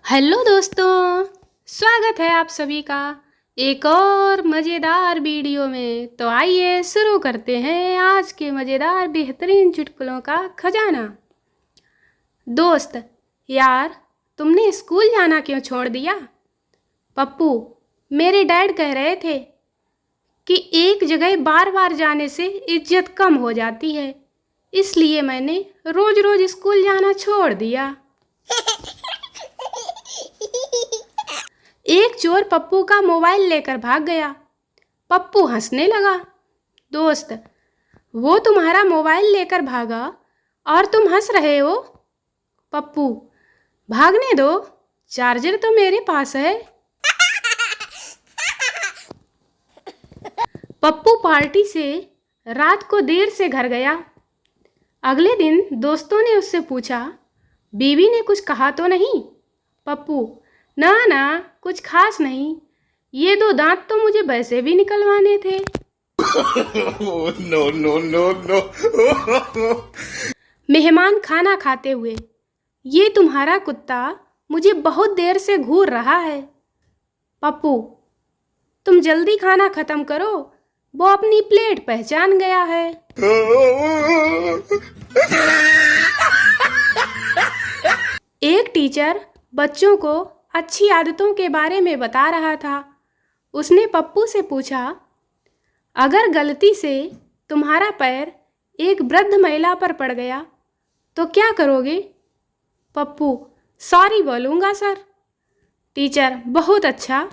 Hello दोस्तों, स्वागत है आप सभी का एक और मज़ेदार वीडियो में। तो आइए शुरू करते हैं आज के मज़ेदार बेहतरीन चुटकुलों का खजाना। दोस्त, यार तुमने स्कूल जाना क्यों छोड़ दिया? पप्पू, मेरे डैड कह रहे थे कि एक जगह बार बार जाने से इज्जत कम हो जाती है, इसलिए मैंने रोज़ रोज़ स्कूल जाना छोड़ दिया। एक चोर पप्पू का मोबाइल लेकर भाग गया। पप्पू हंसने लगा। दोस्त, वो तुम्हारा मोबाइल लेकर भागा और तुम हंस रहे हो? पप्पू, भागने दो, चार्जर तो मेरे पास है। पप्पू पार्टी से रात को देर से घर गया। अगले दिन दोस्तों ने उससे पूछा, बीवी ने कुछ कहा तो नहीं? पप्पू, ना ना, कुछ खास नहीं, ये दो दांत तो मुझे वैसे भी निकलवाने थे। No no no no. मेहमान खाना खाते हुए, ये तुम्हारा कुत्ता मुझे बहुत देर से घूर रहा है। पप्पू, तुम जल्दी खाना खत्म करो, वो अपनी प्लेट पहचान गया है। एक टीचर बच्चों को अच्छी आदतों के बारे में बता रहा था। उसने पप्पू से पूछा, अगर गलती से तुम्हारा पैर एक वृद्ध महिला पर पड़ गया तो क्या करोगे? पप्पू, सॉरी बोलूँगा सर। टीचर, बहुत अच्छा।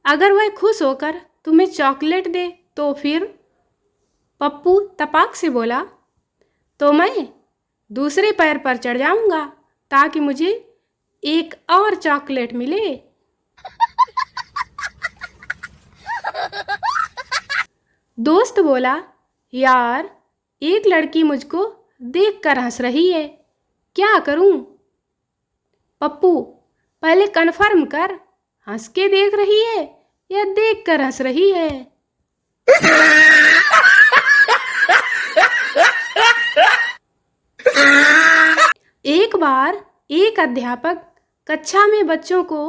अगर वह खुश होकर तुम्हें चॉकलेट दे तो फिर? पप्पू तपाक से बोला, तो मैं दूसरे पैर पर चढ़ जाऊँगा ताकि मुझे एक और चॉकलेट मिले। दोस्त बोला, यार एक लड़की मुझको देखकर हंस रही है, क्या करूं? पप्पू, पहले कन्फर्म कर, हंस के देख रही है या देख कर हंस रही है? एक बार एक अध्यापक कक्षा में बच्चों को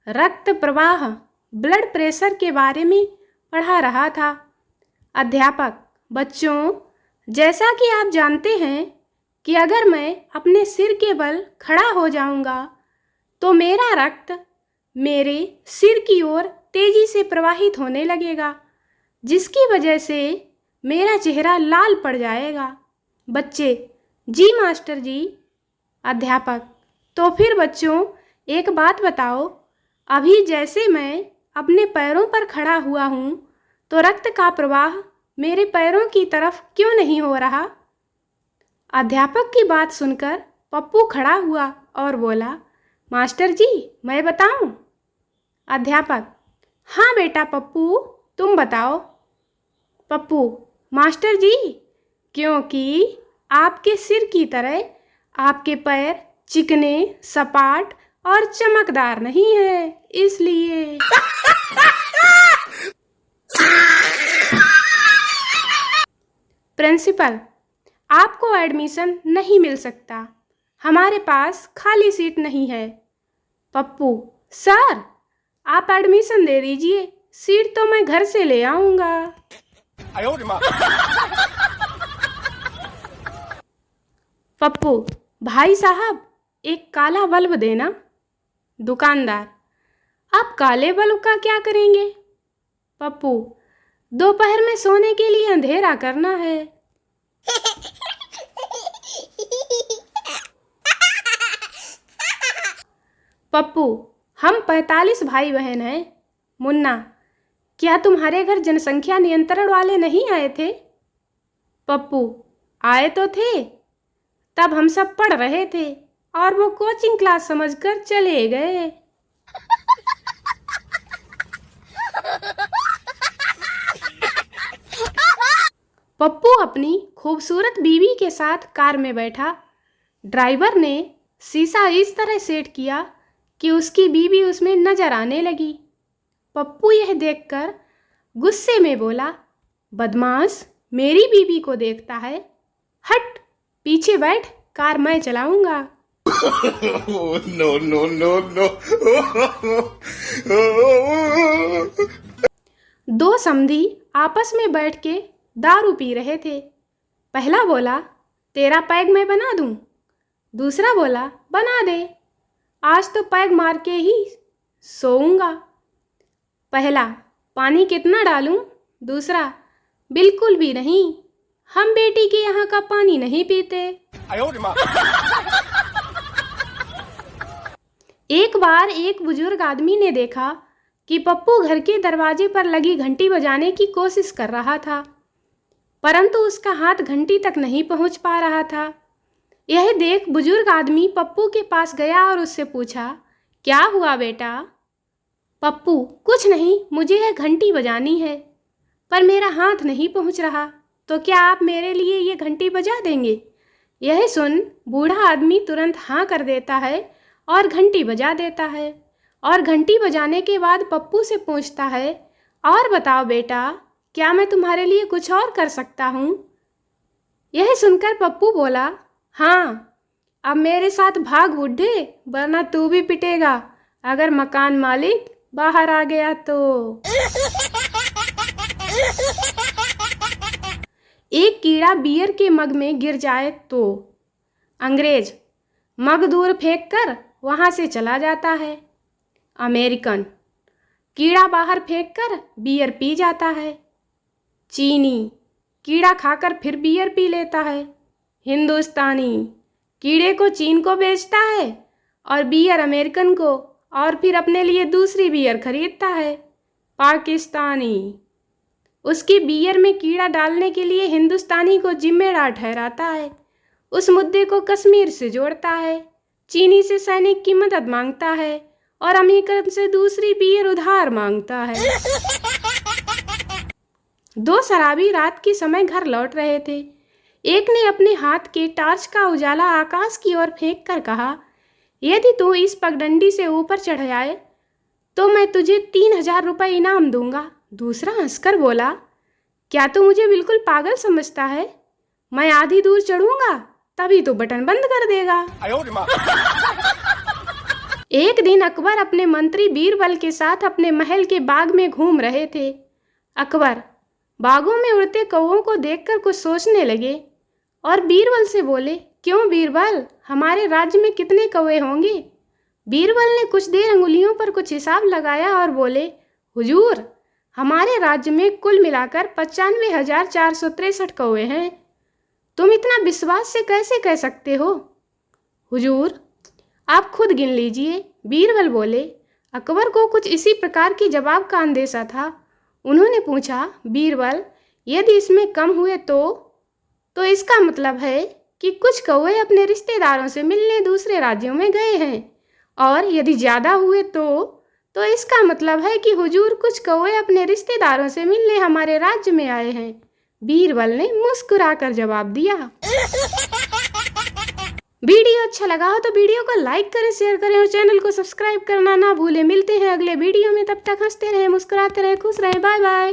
रक्त प्रवाह, ब्लड प्रेशर के बारे में पढ़ा रहा था। अध्यापक, बच्चों, जैसा कि आप जानते हैं कि अगर मैं अपने सिर के बल खड़ा हो जाऊंगा तो मेरा रक्त मेरे सिर की ओर तेजी से प्रवाहित होने लगेगा, जिसकी वजह से मेरा चेहरा लाल पड़ जाएगा। बच्चे, जी मास्टर जी। अध्यापक, तो फिर बच्चों एक बात बताओ, अभी जैसे मैं अपने पैरों पर खड़ा हुआ हूँ तो रक्त का प्रवाह मेरे पैरों की तरफ क्यों नहीं हो रहा? अध्यापक की बात सुनकर पप्पू खड़ा हुआ और बोला, मास्टर जी मैं बताऊं? अध्यापक, हाँ बेटा पप्पू, तुम बताओ। पप्पू, मास्टर जी, क्योंकि आपके सिर की तरह आपके पैर चिकने, सपाट और चमकदार नहीं है, इसलिए। प्रिंसिपल, आपको एडमिशन नहीं मिल सकता, हमारे पास खाली सीट नहीं है। पप्पू, सर आप एडमिशन दे दीजिए, सीट तो मैं घर से ले आऊँगा। पप्पू, भाई साहब एक काला बल्ब देना। दुकानदार, आप काले बल्ब का क्या करेंगे? पप्पू, दोपहर में सोने के लिए अंधेरा करना है। पप्पू, हम 45 भाई बहन हैं। मुन्ना, क्या तुम्हारे घर जनसंख्या नियंत्रण वाले नहीं आए थे? पप्पू, आए तो थे, तब हम सब पढ़ रहे थे और वो कोचिंग क्लास समझकर चले गए। पप्पू अपनी खूबसूरत बीवी के साथ कार में बैठा। ड्राइवर ने शीशा इस तरह सेट किया कि उसकी बीवी उसमें नजर आने लगी। पप्पू यह देखकर गुस्से में बोला, बदमाश, मेरी बीवी को देखता है, हट, पीछे बैठ, कार मैं चलाऊंगा। No, no, no, no. दो समधी आपस में बैठ के दारू पी रहे थे। पहला बोला, तेरा पैग मैं बना दूं। दूसरा बोला, बना दे, आज तो पैग मार के ही सोऊंगा। पहला, पानी कितना डालूं? दूसरा, बिल्कुल भी नहीं, हम बेटी के यहाँ का पानी नहीं पीते। एक बार एक बुजुर्ग आदमी ने देखा कि पप्पू घर के दरवाजे पर लगी घंटी बजाने की कोशिश कर रहा था, परंतु उसका हाथ घंटी तक नहीं पहुंच पा रहा था। यह देख बुजुर्ग आदमी पप्पू के पास गया और उससे पूछा, क्या हुआ बेटा? पप्पू, कुछ नहीं, मुझे यह घंटी बजानी है, पर मेरा हाथ नहीं पहुंच रहा, तो क्या आप मेरे लिए ये घंटी बजा देंगे? यह सुन बूढ़ा आदमी तुरंत हाँ कर देता है और घंटी बजा देता है। और घंटी बजाने के बाद पप्पू से पूछता है, और बताओ बेटा, क्या मैं तुम्हारे लिए कुछ और कर सकता हूँ? यह सुनकर पप्पू बोला, हाँ, अब मेरे साथ भाग बुड्ढे, वरना तू भी पिटेगा अगर मकान मालिक बाहर आ गया तो। एक कीड़ा बियर के मग में गिर जाए तो अंग्रेज मग दूर फेंककर वहां से चला जाता है। अमेरिकन कीड़ा बाहर फेंककर बियर पी जाता है। चीनी कीड़ा खाकर फिर बियर पी लेता है। हिंदुस्तानी कीड़े को चीन को बेचता है और बियर अमेरिकन को, और फिर अपने लिए दूसरी बियर खरीदता है। पाकिस्तानी उसकी बियर में कीड़ा डालने के लिए हिंदुस्तानी को जिम्मेदार ठहराता है, उस मुद्दे को कश्मीर से जोड़ता है। चीनी से सैनिक की मदद मांगता है और अमेरिकन से दूसरी बियर उधार मांगता है। दो शराबी रात के समय घर लौट रहे थे। एक ने अपने हाथ के टॉर्च का उजाला आकाश की ओर फेंक कर कहा, यदि तू इस पगडंडी से ऊपर चढ़ आए तो मैं तुझे 3,000 रुपये इनाम दूंगा। दूसरा हंसकर बोला, क्या तू मुझे बिल्कुल पागल समझता है? मैं आधी दूर चढ़ूंगा तभी तो बटन बंद कर देगा। एक दिन अकबर अपने मंत्री बीरबल के साथ अपने महल के बाग में घूम रहे थे। अकबर बागों में उड़ते कौवों को देखकर कुछ सोचने लगे और बीरबल से बोले, क्यों बीरबल, हमारे राज्य में कितने कौवे होंगे? बीरबल ने कुछ देर अंगुलियों पर कुछ हिसाब लगाया और बोले, हुजूर, हमारे राज्य में कुल मिलाकर 95,463 कौवे हैं। तुम इतना विश्वास से कैसे कह सकते हो? हुजूर, आप खुद गिन लीजिए, बीरबल बोले। अकबर को कुछ इसी प्रकार के जवाब का अंदेशा था। उन्होंने पूछा, बीरबल, यदि इसमें कम हुए तो इसका मतलब है कि कुछ कौवे अपने रिश्तेदारों से मिलने दूसरे राज्यों में गए हैं, और यदि ज़्यादा हुए तो इसका मतलब है कि हुजूर कुछ कौवे अपने रिश्तेदारों से मिलने हमारे राज्य में आए हैं। बीरबल ने मुस्कुराकर जवाब दिया। वीडियो अच्छा लगा हो तो वीडियो को लाइक करें, शेयर करें और चैनल को सब्सक्राइब करना ना भूलें। मिलते हैं अगले वीडियो में, तब तक हंसते रहें, मुस्कुराते रहें, खुश रहें। Bye bye.